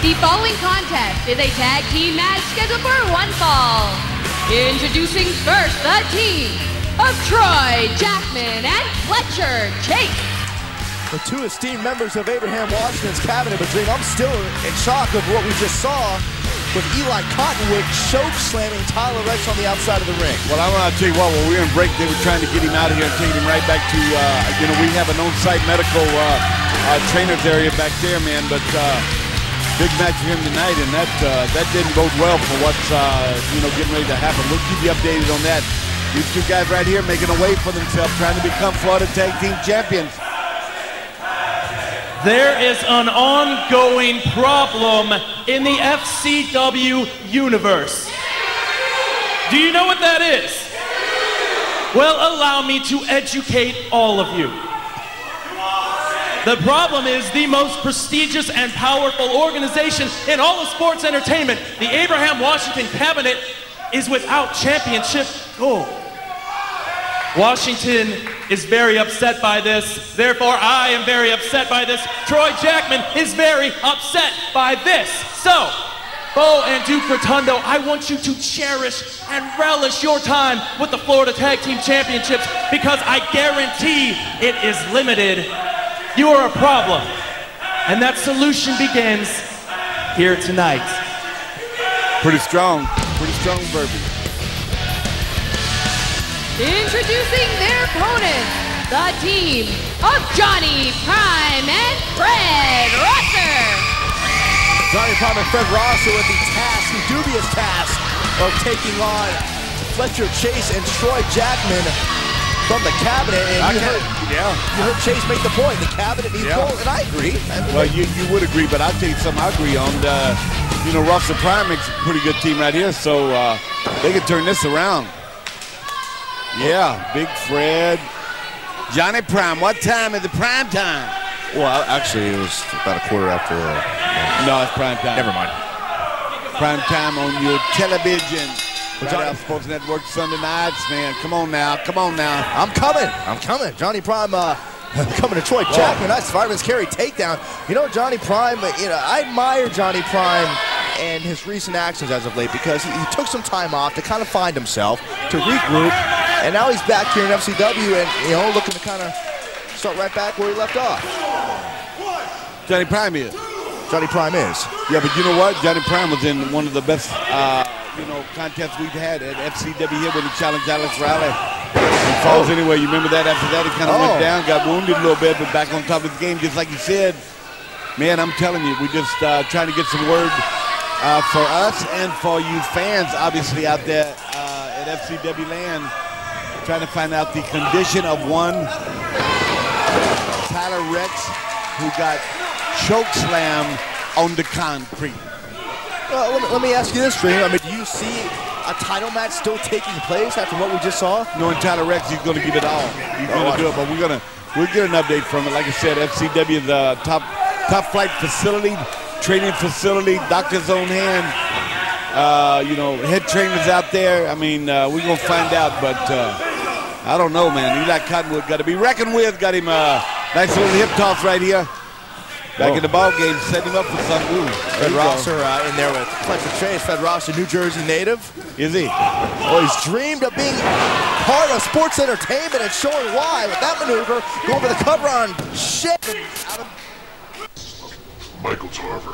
The following contest is a tag team match scheduled for one fall. Introducing first the team of Troy, Jackman, and Fletcher Chase. The two esteemed members of Abraham Washington's cabinet of dream. I'm still in shock of what we just saw with Eli Cottonwood choke slamming Tyler Rex on the outside of the ring. Well, I'm going to tell you what, when we were in break, they were trying to get him out of here and take him right back to, we have an on-site medical trainers area back there, man, but big match for him tonight, and that didn't bode well for what's, getting ready to happen. We'll keep you updated on that. These two guys right here making a way for themselves, trying to become Florida Tag Team Champions. There is an ongoing problem in the FCW universe. Do you know what that is? Well, allow me to educate all of you. The problem is the most prestigious and powerful organization in all of sports entertainment, the Abraham Washington Cabinet, is without championship gold. Washington is very upset by this. Therefore, I am very upset by this. Troy Jackman is very upset by this. So, Bo and Duke Rotundo, I want you to cherish and relish your time with the Florida Tag Team Championships because I guarantee it is limited. You are a problem. And that solution begins here tonight. Pretty strong verbiage. Introducing their opponents, the team of Johnny Prime and Fred Rosser. Johnny Prime and Fred Rosser with the dubious task of taking on Fletcher Chase and Troy Jackman from the cabinet. And you heard Chase make the point, the cabinet needs gold, and I agree. Well, you would agree, but I'll tell you something I agree on. Rosser Prime makes a pretty good team right here, so they can turn this around. Yeah, Big Fred. Johnny Prime, what time is the prime time? Well, actually, it was about a quarter after. No, it's prime time. Never mind. Prime time on your television. Right out Sports Network Sunday nights, man. Come on now. I'm coming. Johnny Prime coming to Troy Jackman. That's Fireman's Carry takedown. You know, Johnny Prime, I admire Johnny Prime and his recent actions as of late because he took some time off to kind of find himself, to regroup, and now he's back here in FCW and, looking to kind of start right back where he left off. Johnny Prime is. Yeah, but you know what? Johnny Prime was in one of the best, contests we've had at FCW here when he challenged Alex Riley. He falls anyway. You remember that? After that, he kind of went down, got wounded a little bit, but back on top of the game, just like you said. Man, I'm telling you, we just trying to get some word for us and for you fans, obviously, out there at FCW land, trying to find out the condition of one Tyler Rex who got choke slammed on the concrete. Well, let me ask you this, Dream. I mean, do you see a title match still taking place after what we just saw? Knowing Tyler Rex, he's going to give it all. He's going to do it, but we'll get an update from it. Like I said, FCW is a top flight facility, training facility, doctors on hand, head trainers out there. I mean, we're going to find out, but I don't know, man. Eli Cottonwood got to be reckoned with. Got him a nice little hip toss right here. Back in the ball game, setting him up for something. Fred Rosser in there with Fletcher Chase. Fred Rosser, New Jersey native. Is he? Oh, he's dreamed of being part of sports entertainment and showing why with that maneuver, going for the cover on shit. Michael Tarver,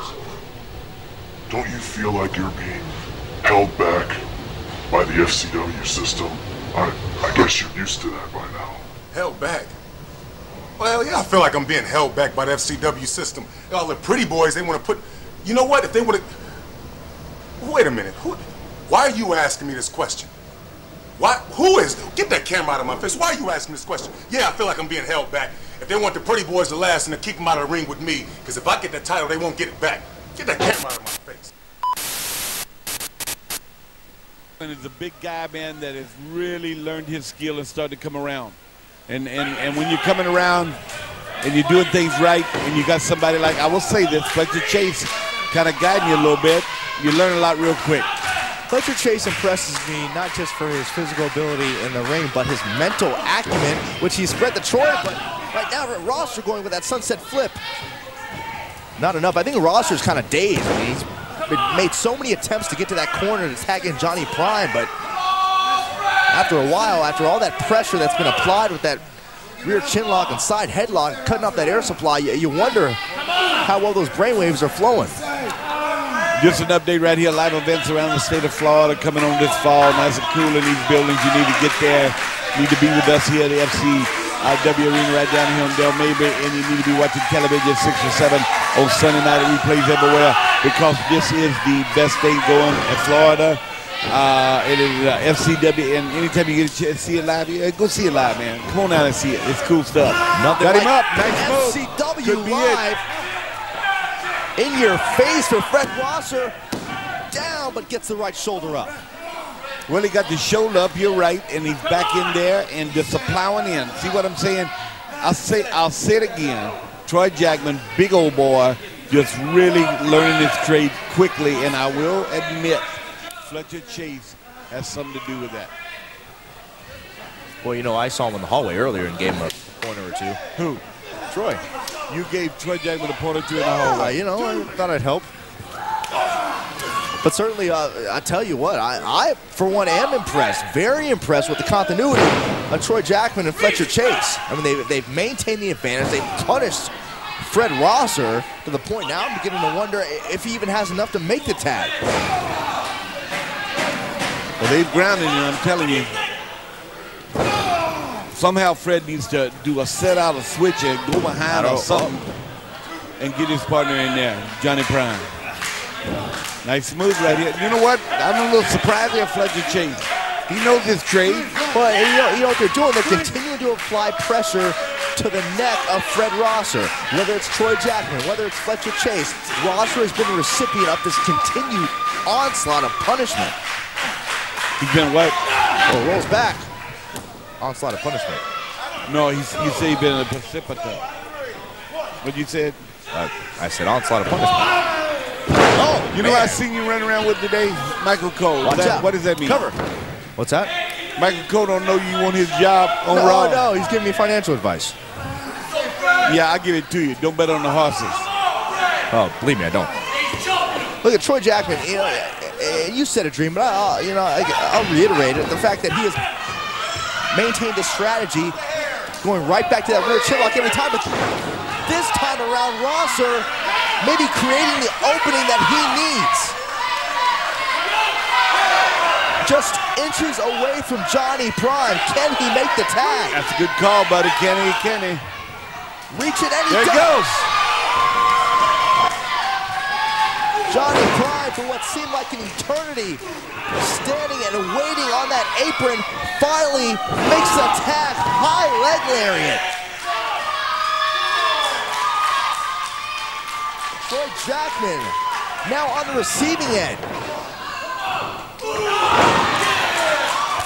don't you feel like you're being held back by the FCW system? I guess you're used to that by now. Held back? Well, yeah, I feel like I'm being held back by the FCW system. All the pretty boys, they want to put... You know what? If they would have... Wait a minute. Why are you asking me this question? Who is... Get that camera out of my face. Why are you asking this question? Yeah, I feel like I'm being held back. If they want the pretty boys to last and to keep them out of the ring with me, because if I get that title, they won't get it back. Get that camera out of my face. And is a big guy, man, that has really learned his skill and started to come around. And when you're coming around and you're doing things right and you got somebody like, I will say this, Fletcher Chase kind of guiding you a little bit, you learn a lot real quick. Fletcher Chase impresses me not just for his physical ability in the ring, but his mental acumen, which he spread the Troy, but right now Ross are going with that sunset flip. Not enough. I think Rosser's kind of dazed. I mean, he's made so many attempts to get to that corner to tag in Johnny Prime, but after a while, after all that pressure that's been applied with that rear chin lock and side headlock, cutting off that air supply, you wonder how well those brainwaves are flowing. Just an update right here. Live events around the state of Florida coming on this fall. Nice and cool in these buildings. You need to get there. You need to be with us here at the FCW Arena right down here on Del Maybe, and you need to be watching television 6 or 7 on Sunday night. It replays everywhere because this is the best thing going in Florida. It is FCW, and anytime you get a chance to see it live, go see it live, man. Come on out and see it. It's cool stuff. Nothing Got like him up. Nice move. FCW live. In your face for Fred Rosser. Down, but gets the right shoulder up. Well, he got the shoulder up, you're right, and he's back in there and just plowing in. See what I'm saying? I'll say it again. Troy Jackman, big old boy, just really learning his trade quickly, and I will admit Fletcher Chase has something to do with that. Well, you know, I saw him in the hallway earlier and gave him a pointer or two. Who? Troy. You gave Troy Jackman a pointer or two in the hallway. You know, I thought I'd help. But certainly, I tell you what, I, for one, am impressed, very impressed with the continuity of Troy Jackman and Fletcher Chase. I mean, they've maintained the advantage. They've punished Fred Rosser to the point now I'm beginning to wonder if he even has enough to make the tag. Well, they've grounded him, I'm telling you. Somehow Fred needs to do a set out, a switch, and go behind or something and get his partner in there, Johnny Prime. Nice move right here. You know what? I'm a little surprised at Fletcher Chase. He knows his trade. But you know what they're doing? They're continuing to apply pressure to the neck of Fred Rosser. Whether it's Troy Jackman, whether it's Fletcher Chase, Rosser has been the recipient of this continued onslaught of punishment. He's been what? Oh, rolls back. Onslaught of punishment. No, you say he's been a precipitant. What you said? I said onslaught of punishment. Oh, you know what I seen you running around with today? Michael Cole. Watch out. What does that mean? Cover. What's that? Michael Cole don't know you want his job on Raw. No, he's giving me financial advice. Yeah, I'll give it to you. Don't bet on the horses. Oh, believe me, I don't. Look at Troy Jackman. You know, you said a dream, but I'll reiterate it. The fact that he has maintained this strategy, going right back to that rear chin lock every time. But this time around, Rosser maybe creating the opening that he needs. Just inches away from Johnny Prime. Can he make the tag? That's a good call, buddy. Can he? Reach it, and he there does. It goes. Johnny Prime, for what seemed like an eternity, standing and waiting on that apron, finally makes the tag. High leg lariat. Troy Jackman now on the receiving end.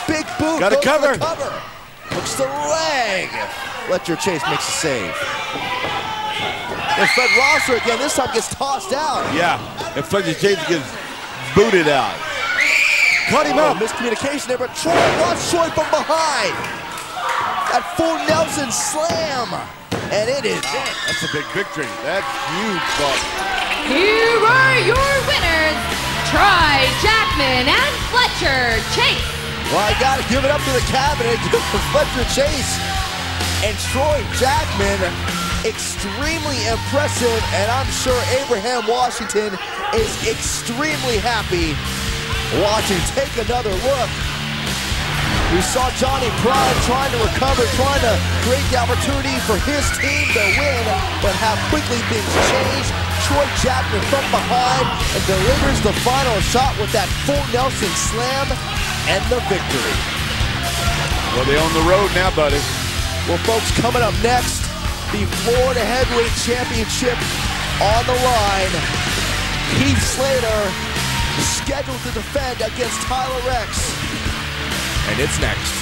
Big boot. Got a cover. Looks the leg. Fletcher Chase makes a save. And Fred Rosser again, this time gets tossed out. Yeah, and Fletcher Chase gets booted out. Cut him up. Miscommunication there, but Troy wants Troy from behind. That full Nelson slam. And it is it. That's a big victory. That's huge, Bob. Here are your winners, Troy Jackman and Fletcher Chase. Well, I got to give it up to the cabinet. Good for Fletcher Chase and Troy Jackman. Extremely impressive, and I'm sure Abraham Washington is extremely happy watching. Take another look. We saw Johnny Prime trying to recover, trying to create the opportunity for his team to win, but how quickly things changed. Troy Jackman from behind and delivers the final shot with that full Nelson slam and the victory. Well, they're on the road now, buddy. Well, folks, coming up next, the Florida Heavyweight Championship on the line. Heath Slater scheduled to defend against Tyler Rex. And it's next.